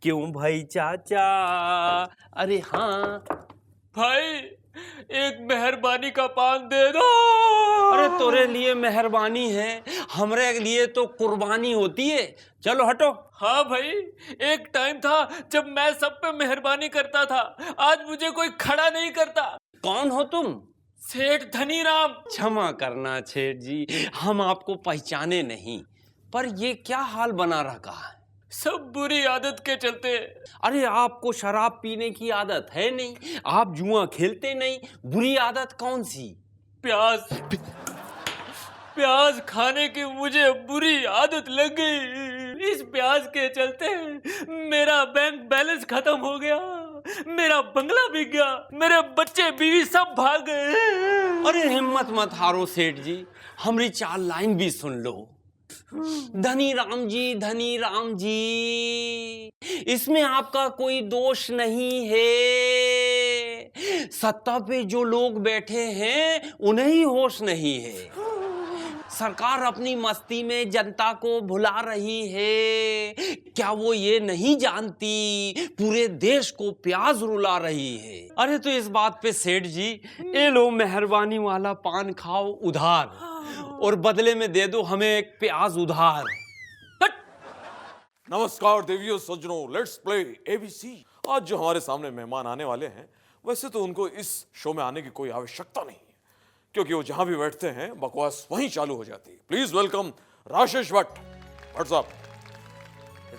क्यों भाई चाचा? अरे हाँ भाई, एक मेहरबानी का पान दे दो। अरे तोरे लिए मेहरबानी है, हमरे लिए तो कुर्बानी होती है। चलो हटो। हाँ भाई, एक टाइम था जब मैं सब पे मेहरबानी करता था। आज मुझे कोई खड़ा नहीं करता। कौन हो तुम? सेठ धनीराम। क्षमा करना सेठ जी, हम आपको पहचाने नहीं, पर ये क्या हाल बना रखा है? सब बुरी आदत के चलते। अरे आपको शराब पीने की आदत है नहीं, आप जुआ खेलते नहीं, बुरी आदत कौन सी? प्याज प्याज खाने की मुझे बुरी आदत लग गई। इस प्याज के चलते मेरा बैंक बैलेंस खत्म हो गया, मेरा बंगला बिक गया, मेरे बच्चे बीवी सब भाग गए। अरे हिम्मत मत हारो सेठ जी, हमारी 4 लाइन भी सुन लो। धनी राम जी, इसमें आपका कोई दोष नहीं है। सत्ता पे जो लोग बैठे हैं उन्हें ही होश नहीं है। सरकार अपनी मस्ती में जनता को भुला रही है। क्या वो ये नहीं जानती पूरे देश को प्याज रुला रही है? अरे तो इस बात पे सेठ जी, ये लो मेहरबानी वाला पान खाओ उधार, और बदले में दे दो हमें एक प्याज उधार। नमस्कार देवियों सज्जनों, लेट्स प्ले एबीसी। आज जो हमारे सामने मेहमान आने वाले हैं, वैसे तो उनको इस शो में आने की कोई आवश्यकता नहीं है, क्योंकि वो जहां भी बैठते हैं बकवास वहीं चालू हो जाती है। Please welcome Rajesh Bhatt. What's up?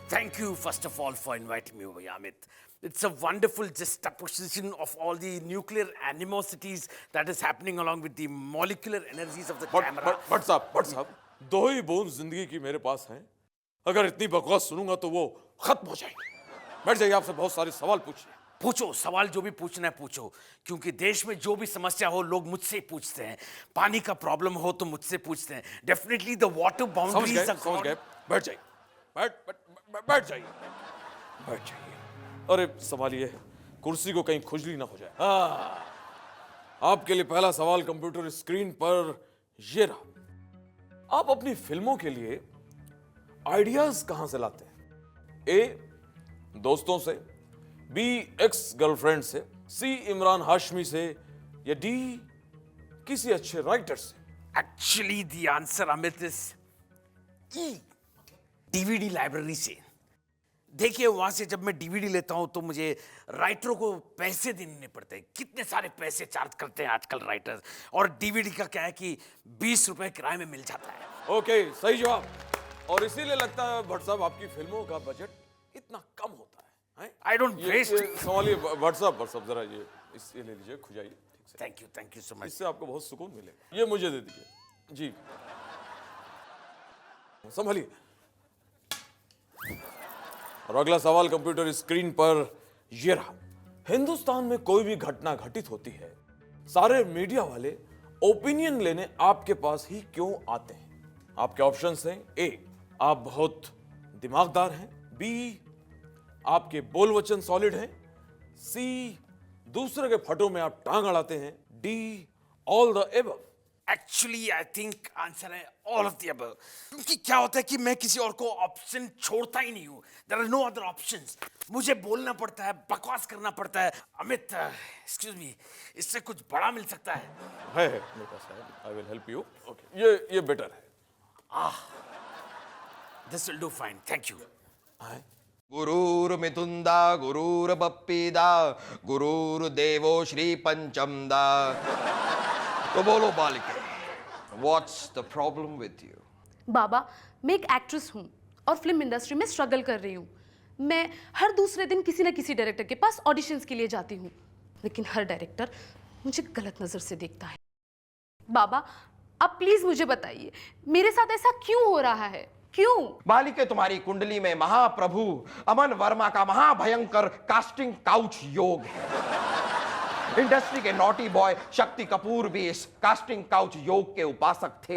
Thank you, first of all, for inviting me over, Amit. It's a wonderful juxtaposition of all the nuclear animosities that is happening along with the molecular energies of the camera. What's up? दो ही बूंद जिंदगी की मेरे पास हैं। अगर इतनी बकवास सुनूंगा तो वो खत्म हो जाएगी। बैठ जाइए, आपसे बहुत सारे सवाल पूछिए। पूछो, सवाल जो भी पूछना है पूछो, क्योंकि देश में जो भी समस्या हो लोग मुझसे पूछते हैं। पानी का प्रॉब्लम हो तो मुझसे पूछते हैं। Definitely the water boundaries. समझ गए। बैठ जाइए, बैठ जाइए, बैठ जाइए। अरे संभालिए, कुर्सी को कहीं खुजली ना हो जाए। आपके लिए पहला सवाल कंप्यूटर स्क्रीन पर ये रहा। आप अपनी फिल्मों के लिए आइडियाज कहां से लाते हैं? ए, दोस्तों से, बी, एक्स गर्लफ्रेंड से, सी, इमरान हाशमी से, या डी, किसी अच्छे राइटर से? Actually the answer, Amit, is E, DVD library से। देखिए, वहां से जब मैं डीवीडी लेता हूं तो मुझे राइटरों को पैसे देने पड़ते हैं। कितने सारे पैसे चार्ज करते हैं आजकल राइटर्स, और डीवीडी का क्या है कि 20 रुपए किराए में मिल जाता है। ओके, सही जवाब। और इसीलिए लगता है भट्ट साहब आपकी फिल्मों का बजट इतना कम होता है। I don't waste. संभालिए भट्ट साहब, जरा ये ले लीजिए, खुजाइए ठीक से। Thank you so much. इससे आपको बहुत सुकून मिलेगा। ये मुझे दे दीजिए जी। संभालिए। और अगला सवाल कंप्यूटर स्क्रीन पर ये रहा। हिंदुस्तान में कोई भी घटना घटित होती है, सारे मीडिया वाले ओपिनियन लेने आपके पास ही क्यों आते हैं? आपके ऑप्शंस हैं। ए, आप बहुत दिमागदार हैं। बी, आपके बोल वचन सॉलिड हैं। सी, दूसरे के फटों में आप टांग अड़ाते हैं। D, all the above. Actually I think answer है ऑल ऑफ द अबव, क्योंकि क्या होता है कि मैं किसी और को ऑप्शन छोड़ता ही नहीं हूं। There are no other options. मुझे बोलना पड़ता है, बकवास करना पड़ता है। अमित, एक्सक्यूज मी, इससे कुछ बड़ा मिल सकता है? मेरे पास है, I will help you. Okay, ये बेटर है। This will do fine, thank you. गुरुर्मिथुंदा गुरुर्बप्पीदा गुरुर्देवो श्री पंचमदा। तो बोलो बालिके, what's the problem with you? बाबा, मैं एक एक्ट्रेस हूँ और फिल्म इंडस्ट्री में स्ट्रगल कर रही हूँ। मैं हर दूसरे दिन किसी न किसी डायरेक्टर के पास ऑडिशंस के लिए जाती हूँ, लेकिन हर डायरेक्टर मुझे गलत नज़र से देखता है। बाबा, आप प्लीज मुझे बताइए, मेरे साथ ऐसा क्यों हो रहा है? क्यों? बालिके, तुम्हारी कुंडली में महाप्रभु अमन वर्मा का महाभयंकर कास्टिंग काउच योग है। इंडस्ट्री के नॉटी बॉय शक्ति कपूर भी इस कास्टिंग काउच योग के उपासक थे,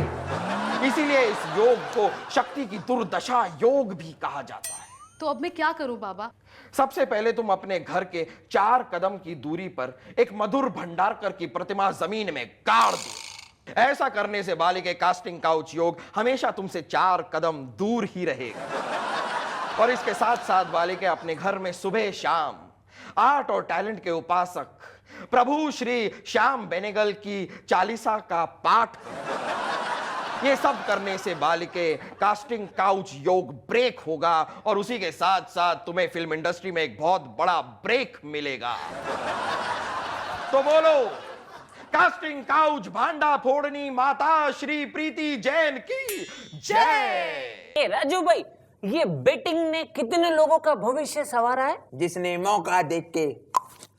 इसीलिए इस योग को शक्ति की दुर्दशा योग भी कहा जाता है। तो अब मैं क्या करूं बाबा? सबसे पहले तुम अपने घर के 4 कदम की दूरी पर एक मधुर भंडारकर की प्रतिमा जमीन में गाड़ दो। ऐसा करने से बालिके कास्टिंग काउच योग हमेशा तुमसे 4 कदम दूर ही रहेगा। और इसके साथ साथ बालिके अपने घर में सुबह शाम आर्ट और टैलेंट के उपासक प्रभु श्री श्याम बेनेगल की चालीसा का पाठ करें। ये सब करने से बालिके कास्टिंग काउच योग ब्रेक होगा और उसी के साथ साथ तुम्हें फिल्म इंडस्ट्री में एक बहुत बड़ा ब्रेक मिलेगा। तो बोलो, कास्टिंग काउच भांडा फोड़नी माता श्री प्रीति जैन की जय। राजू भाई, ये बेटिंग ने कितने लोगों का भविष्य संवारा है? जिसने मौका देख के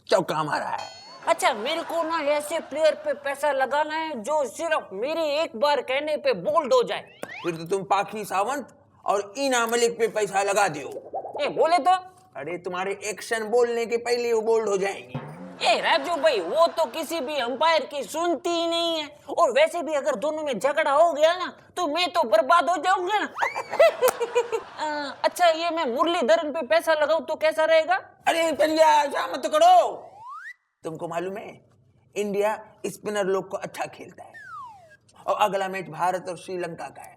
चौका मारा है। अच्छा, मेरे को ना ऐसे प्लेयर पे पैसा लगाना है जो सिर्फ मेरे एक बार कहने पे बोल्ड हो जाए। फिर तो तुम पाखी सावंत और ईना मलिक पे पैसा लगा दियो। ए बोले तो? अरे तुम्हारे एक्शन बोलने के पहले वो बोल्ड हो जाएंगी। ए राजू भाई, वो तो किसी भी अंपायर की सुनती ही नहीं है, और वैसे भी अगर दोनों में झगड़ा हो गया ना तो मैं तो बर्बाद हो जाऊंगा ना। अच्छा, ये मैं मुरलीधरन पे पैसा लगाऊं तो कैसा रहेगा? अरे पंजा, ऐसा मत करो। तुमको मालूम है, इंडिया स्पिनर लोग को अच्छा खेलता है और अगला मैच भारत और श्रीलंका का है।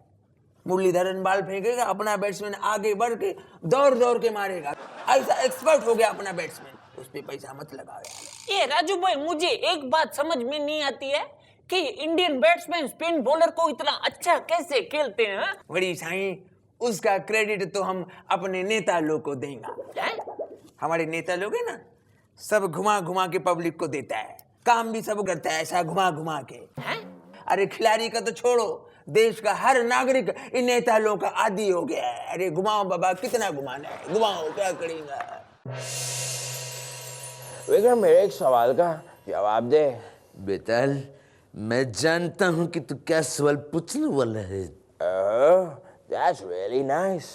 मुरलीधरन बॉल फेंकेगा, अपना बैट्समैन आगे बढ़ के दौड़ दौड़ के मारेगा। ऐसा एक्सपर्ट हो गया अपना बैट्समैन, उस पे पैसा मत लगाओ यार। ये राजू भाई, मुझे एक बात समझ में नहीं आती है कि इंडियन बैट्समैन स्पिन बॉलर को इतना अच्छा कैसे खेलते हैं? बड़ी साईं, उसका क्रेडिट तो हम अपने नेता लोग को देंगे। हमारे नेता लोग है ना, सब घुमा घुमा के पब्लिक को देता है, काम भी सब करता है ऐसा घुमा घुमा के। अरे खिलाड़ी का तो छोड़ो, देश का हर नागरिक इन नेता लोगों का आदी हो गया है। अरे घुमाओ बाबा, कितना घुमाना है, घुमाओ, क्या करेगा। विक्रम, मेरे एक सवाल का जवाब दे। बेताल, मैं जानता हूं कि तू क्या सवाल पूछने वाला है। That's really nice.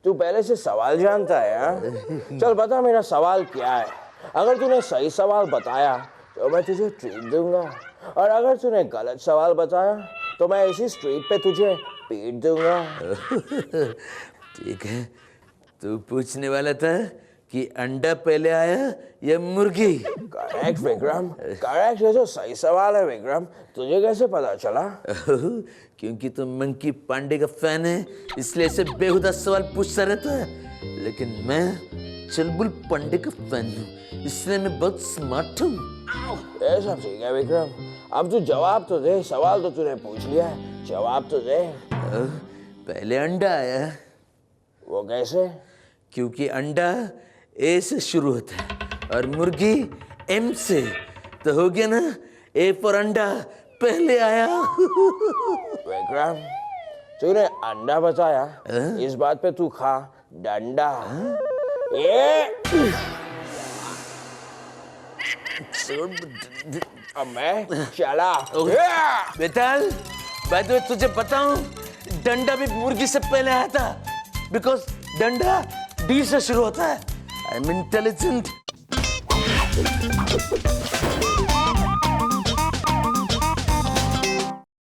तू पहले से सवाल जानता है हाँ? चल बता मेरा सवाल क्या है। अगर तूने सही सवाल बताया तो मैं तुझे ट्रीट दूंगा, और अगर तूने गलत सवाल बताया तो मैं इसी स्ट्रीट पे तुझे पीट दूंगा। ठीक है, तू पूछने वाला था कि अंडा पहले आया या मुर्गी? Correct Vikram, correct. ये तो सही सवाल है विक्रम, तुझे कैसे पता चला? क्योंकि तू मंकी पांडे का फैन है, इसलिए ऐसे बेहुदा सवाल पूछता रहता है। लेकिन मैं चुलबुल पांडे का फैन हूँ, इसलिए मैं बहुत स्मार्ट हूँ। ये सब ठीक है विक्रम, अब तू जवाब तो दे। सवाल तो तूने पूछ लिया है, जवाब तो दे। पहले अंडा आया। वो कैसे? क्योंकि अंडा ए से शुरू होता है और मुर्गी एम से, तो हो गया ना, ए फॉर अंडा पहले आया। विक्रम, तूने अंडा बताया, इस बात पे तू खा डंडा। ये अब मैं चला। बेताल, बाय द वे तुझे बताऊं, डंडा भी मुर्गी से पहले आया था, बिकॉज डंडा डी से शुरू होता है। I am intelligent.